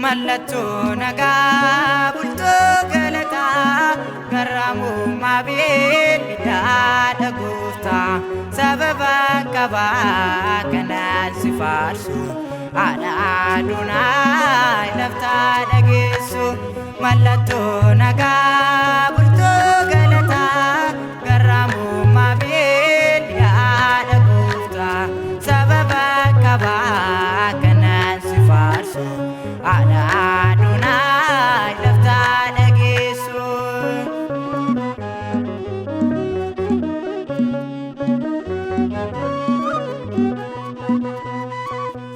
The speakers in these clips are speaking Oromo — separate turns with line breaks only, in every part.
Mallattoo nagaa bultoo galataa garraamummaa beelmiidhaadha gooftaa sababa qabaa kanaan si faarsu haadha Adonaayi laftaa dhageessu. Mallattoo nagaa bultoo galataa garraamummaa beelmiidhaadha gooftaa sababa qabaa kanaan si faarsu haadha Adonaayi laftaa dhageessu.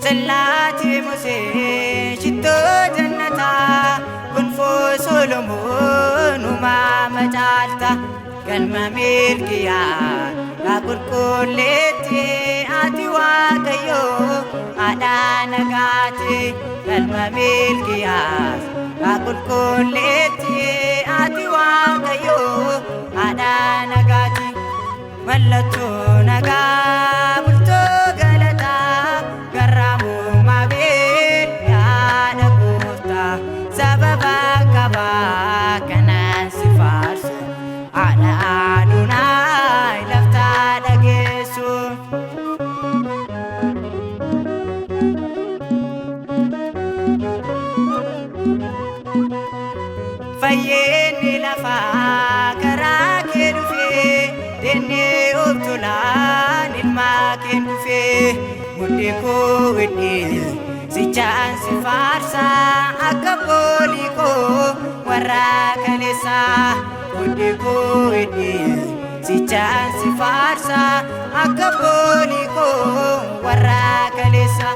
Salaati Musee shittoo jannataa gonfoo Solomoon uumama caalta galma milkiyaa yaa qulqulleetti ati Waaqayyoo haadha nagaati. Galma milkiyaa yaa qulqulleetti ati Waaqayyoo haadha nagaati. Mallattoo nagaa bultoo galataa garraamummaa beelmiidhaadha gooftaa sababa qabaa kanaan si faarsu haadha Adonaayi laftaa dhageessu. Fayyinni lafaa karaa kee dhufee dennee of tolaan ilmaa kee dhufee mudhii koo hidhee sichaan si faarsaa akka boolii koo warra kaleessaa. Mudhii koo hidhee sichaan si faarsaa akka boolii koo warra kaleessaa.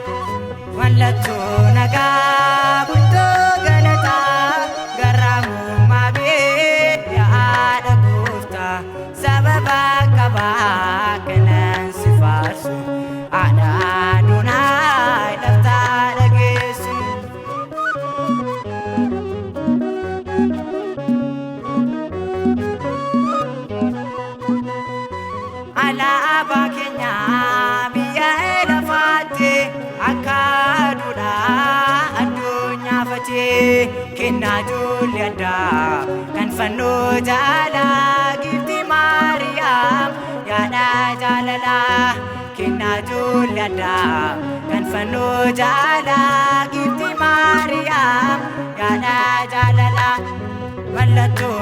Mallattoo nagaa bultoo galataa garraamummaa beelmiidhaadha gooftaa sababa qabaa kanaan si faarsu haadha Adonaayi laftaa dhageessu. Alaabaa keenya biyya lafaatti akka aduudhaa addunyaa facee kennaa ijoollee addaa kan fannoo jaalaa giftii Maariyaam yaada jaalalaa. Kennaa ijoollee addaa kan fannoo jaalaa giftii Maariyaam yaada jaalalaa. Mallattoo